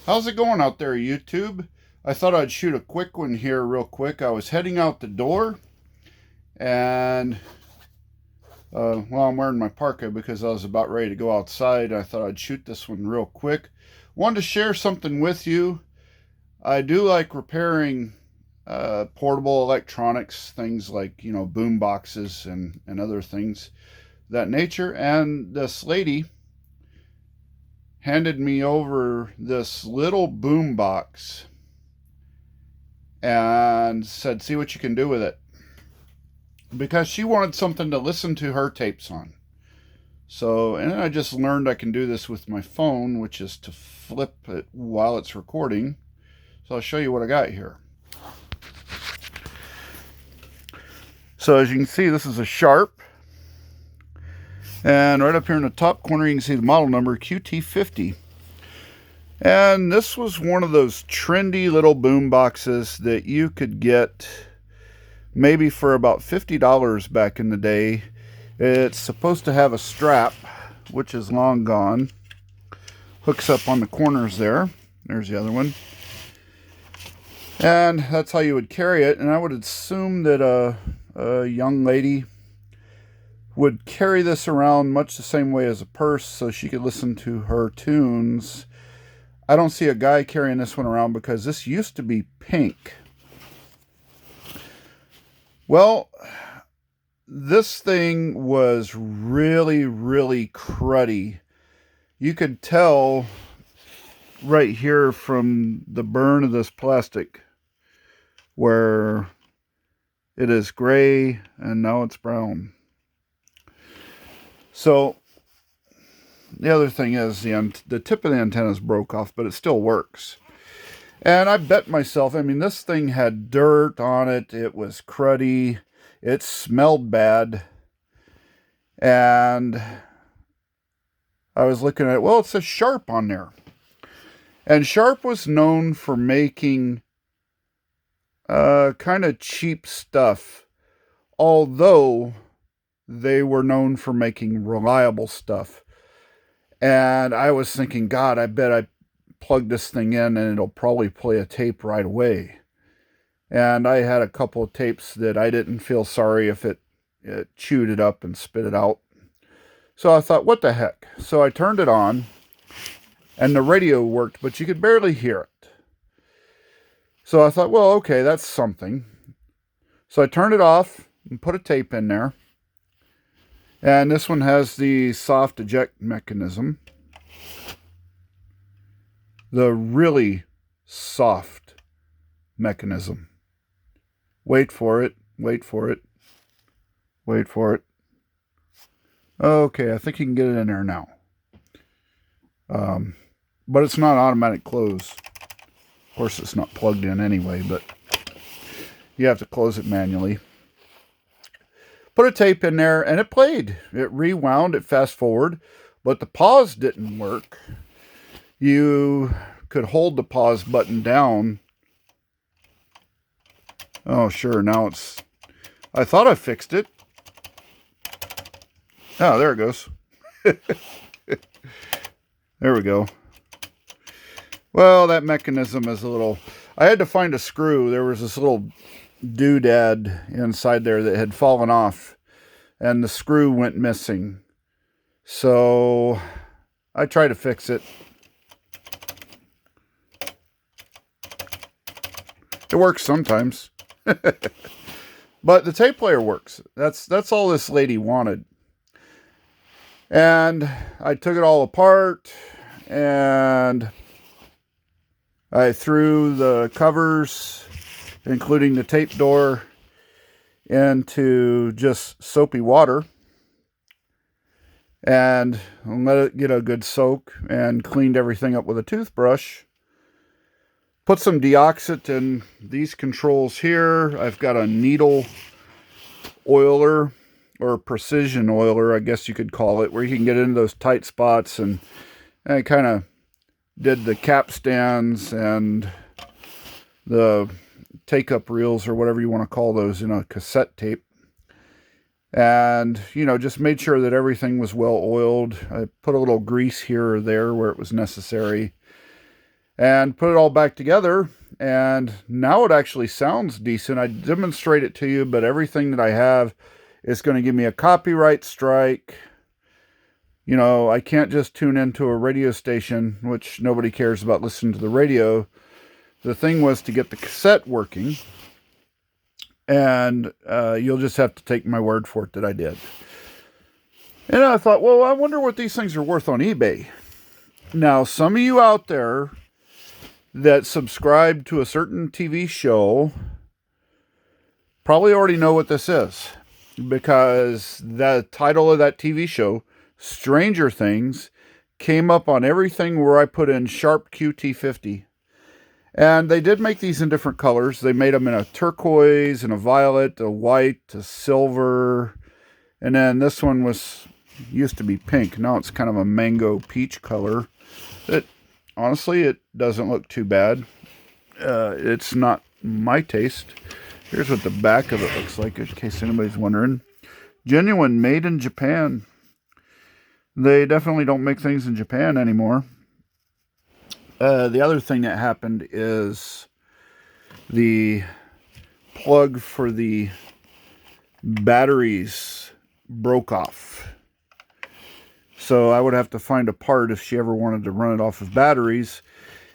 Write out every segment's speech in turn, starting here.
How's it going out there, YouTube? I thought I'd shoot a quick one here real quick. I was heading out the door and, I'm wearing my parka because I was about ready to go outside. I thought I'd shoot this one real quick. Wanted to share something with you. I do like repairing portable electronics, things like, boom boxes and other things of that nature. And this lady handed me over this little boom box and said, see what you can do with it. Because she wanted something to listen to her tapes on. So, and I just learned I can do this with my phone, which is to flip it while it's recording. So I'll show you what I got here. So as you can see, this is a Sharp. And right up here in the top corner, you can see the model number QT50. And this was one of those trendy little boom boxes that you could get maybe for about $50 back in the day. It's supposed to have a strap, which is long gone. Hooks up on the corners there. There's the other one. And that's how you would carry it. And I would assume that a young lady would carry this around much the same way as a purse so she could listen to her tunes. I don't see a guy carrying this one around because this used to be pink. Well, this thing was really, really cruddy. You could tell right here from the burn of this plastic where it is gray and now it's brown. So the other thing is the tip of the antennas broke off, but it still works. And I bet myself, this thing had dirt on it. It was cruddy. It smelled bad. And I was looking at it. Well, it says Sharp on there. And Sharp was known for making kind of cheap stuff. Although they were known for making reliable stuff. And I was thinking, God, I bet I plug this thing in and it'll probably play a tape right away. And I had a couple of tapes that I didn't feel sorry if it chewed it up and spit it out. So I thought, what the heck? So I turned it on and the radio worked, but you could barely hear it. So I thought, well, okay, that's something. So I turned it off and put a tape in there. And this one has the soft eject mechanism. The really soft mechanism. Wait for it, wait for it, wait for it. Okay, I think you can get it in there now. But it's not automatic close. Of course, it's not plugged in anyway, but you have to close it manually. Put a tape in there, and it played. It rewound, it fast forward, but the pause didn't work. You could hold the pause button down. Oh, sure, now it's... I thought I fixed it. Oh, there it goes. There we go. Well, that mechanism is a little... I had to find a screw. There was this little doodad inside there that had fallen off, and the screw went missing. So I tried to fix it. It works sometimes. But the tape player works. That's all this lady wanted. And I took it all apart and I threw the covers, including the tape door, into just soapy water and let it get a good soak, and cleaned everything up with a toothbrush. Put some deoxit in these controls here. I've got a needle oiler, or precision oiler, I guess you could call it, where you can get into those tight spots, and I kind of did the capstans and the take-up reels, or whatever you want to call those, in a cassette tape. And, just made sure that everything was well oiled. I put a little grease here or there where it was necessary. and put it all back together, and now it actually sounds decent. I demonstrate it to you, but everything that I have is going to give me a copyright strike. You know, I can't just tune into a radio station, which nobody cares about listening to the radio. The thing was to get the cassette working, and you'll just have to take my word for it that I did. And I thought, well, I wonder what these things are worth on eBay. Now, some of you out there that subscribe to a certain TV show probably already know what this is, because the title of that TV show, Stranger Things, came up on everything where I put in Sharp QT50. And they did make these in different colors. They made them in a turquoise and a violet, a white, a silver, and then this one used to be pink. Now it's kind of a mango peach color. Honestly, it doesn't look too bad. It's not my taste. Here's what the back of it looks like, in case anybody's wondering. Genuine, made in Japan. They definitely don't make things in Japan anymore. The other thing that happened is the plug for the batteries broke off. So I would have to find a part if she ever wanted to run it off of batteries.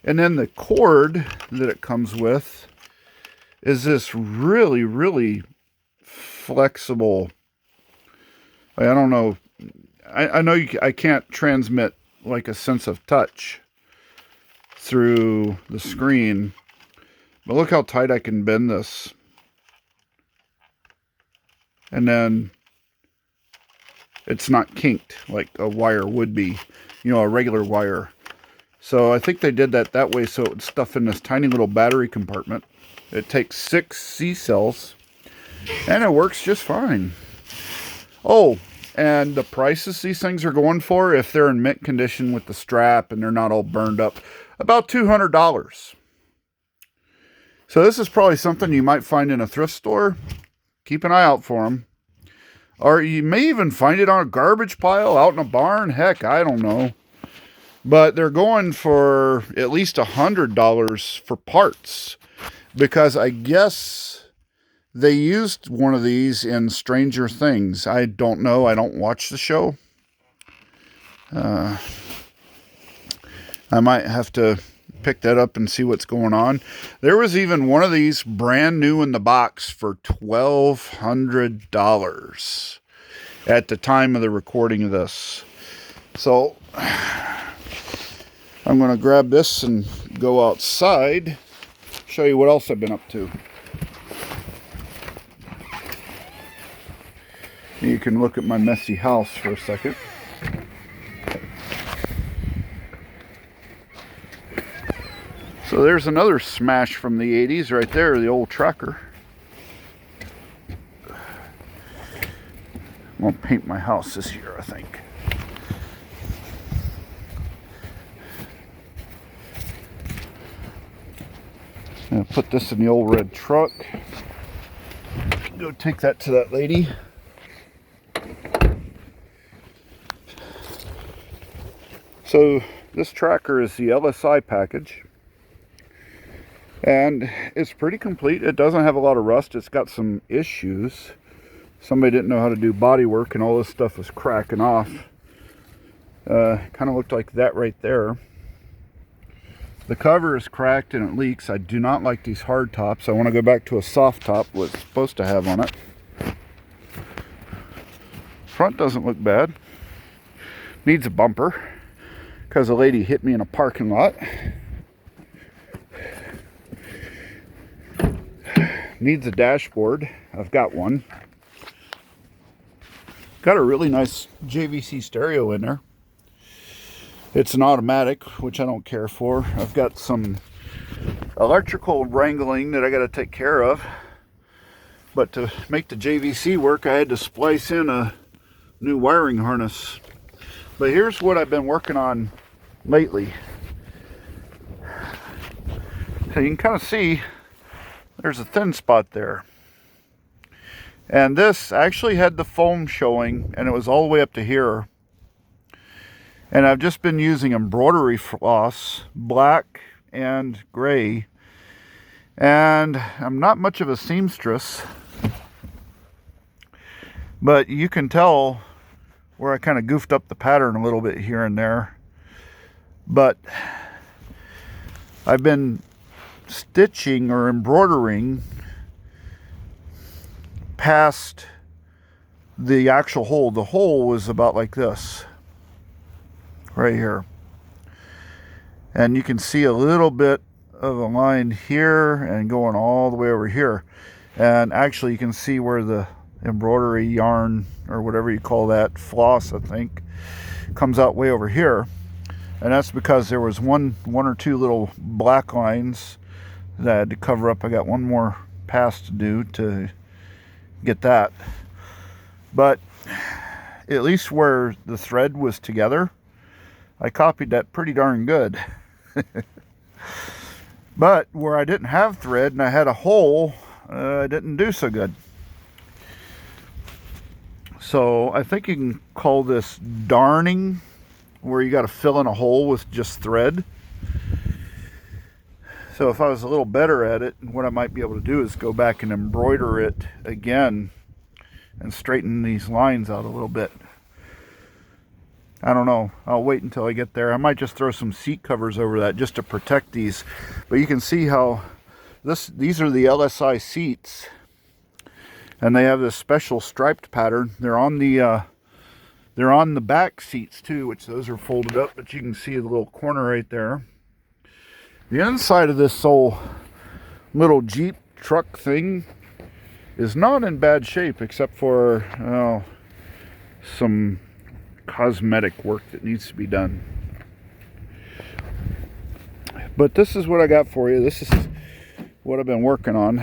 And then the cord that it comes with is this really, really flexible. I don't know. I know I can't transmit like a sense of touch through the screen, but look how tight I can bend this. And then it's not kinked like a wire would be, you know, a regular wire. So I think they did that way so it would stuff in this tiny little battery compartment. It takes 6 C cells, and it works just fine. Oh, and the prices these things are going for, if they're in mint condition with the strap and they're not all burned up, about $200. So this is probably something you might find in a thrift store. Keep an eye out for them. Or you may even find it on a garbage pile out in a barn. Heck, I don't know. But they're going for at least $100 for parts, because I guess they used one of these in Stranger Things. I don't know. I don't watch the show. I might have to pick that up and see what's going on. There was even one of these brand new in the box for $1,200 at the time of the recording of this. So I'm going to grab this and go outside, show you what else I've been up to. You can look at my messy house for a second. So there's another smash from the 80s right there, the old tracker. I'm going to paint my house this year, I think. I'm going to put this in the old red truck. Go take that to that lady. So this tracker is the LSI package. And it's pretty complete. It doesn't have a lot of rust. It's got some issues. Somebody didn't know how to do body work, and all this stuff was cracking off. Kind of looked like that right there. The cover is cracked and it leaks. I do not like these hard tops. I want to go back to a soft top, what it's supposed to have on it. Front doesn't look bad. Needs a bumper, because a lady hit me in a parking lot. Needs a dashboard. I've got one. Got a really nice JVC stereo in there. It's an automatic, which I don't care for. I've got some electrical wrangling that I got to take care of. But to make the JVC work, I had to splice in a new wiring harness. But here's what I've been working on lately. So you can kind of see there's a thin spot there. And this actually had the foam showing, and it was all the way up to here. And I've just been using embroidery floss, black and gray. And I'm not much of a seamstress, but you can tell where I kind of goofed up the pattern a little bit here and there. But I've been stitching or embroidering past the actual hole. The hole was about like this, right here. And you can see a little bit of a line here and going all the way over here. And actually you can see where the embroidery yarn, or whatever you call that, floss I think, comes out way over here. And that's because there was one or two little black lines that I had to cover up. I got one more pass to do to get that. But at least where the thread was together, I copied that pretty darn good. But where I didn't have thread and I had a hole, I didn't do so good. So I think you can call this darning, where you got to fill in a hole with just thread. So if I was a little better at it, what I might be able to do is go back and embroider it again and straighten these lines out a little bit. I don't know. I'll wait until I get there. I might just throw some seat covers over that just to protect these. But you can see how these are the LSI seats, and they have this special striped pattern. They're on the back seats too, which those are folded up, but you can see the little corner right there. The inside of this whole little Jeep truck thing is not in bad shape, except for some cosmetic work that needs to be done. But this is what I got for you. This is what I've been working on.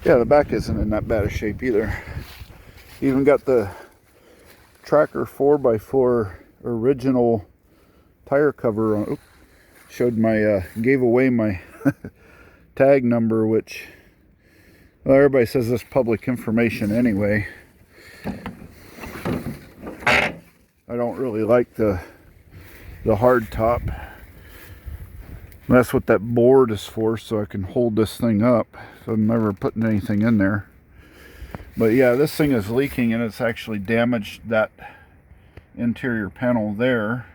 Yeah, the back isn't in that bad a shape either. Even got the Tracker 4x4 original tire cover on. Oops, showed my gave away my tag number, which, well, everybody says that's public information anyway. I don't really like the hard top. That's what that board is for, so I can hold this thing up. So I'm never putting anything in there. But yeah, this thing is leaking, and it's actually damaged that interior panel there.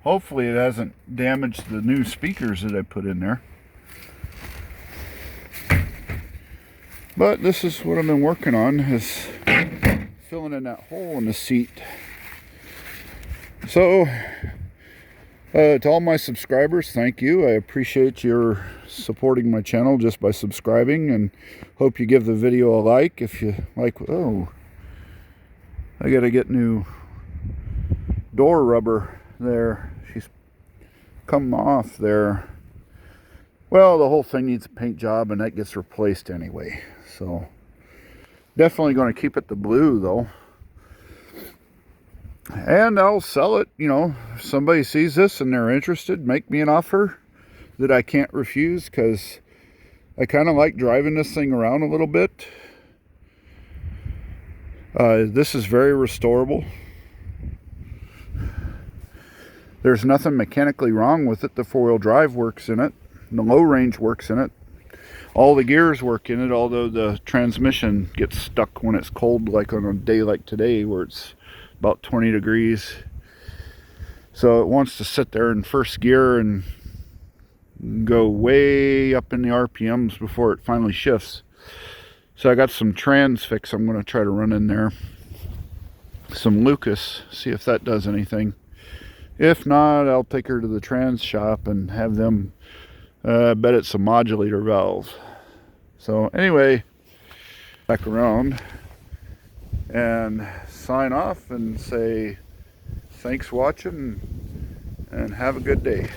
Hopefully it hasn't damaged the new speakers that I put in there. But this is what I've been working on, is filling in that hole in the seat. So to all my subscribers, thank you. I appreciate your supporting my channel just by subscribing, and hope you give the video a like if you like. Oh, I gotta get new door rubber there. She's come off there. Well, the whole thing needs a paint job, and that gets replaced anyway. So definitely going to keep it the blue though. And I'll sell it, you know, if somebody sees this and they're interested, make me an offer that I can't refuse, because I kind of like driving this thing around a little bit. This is very restorable. There's nothing mechanically wrong with it. The four-wheel drive works in it. The low range works in it. All the gears work in it, although the transmission gets stuck when it's cold, like on a day like today where it's about 20 degrees. So it wants to sit there in first gear and go way up in the RPMs before it finally shifts. So I got some Transfix I'm going to try to run in there. Some Lucas, see if that does anything. If not, I'll take her to the trans shop and have them bet it's a modulator valve. So anyway, back around and sign off and say thanks for watching and have a good day.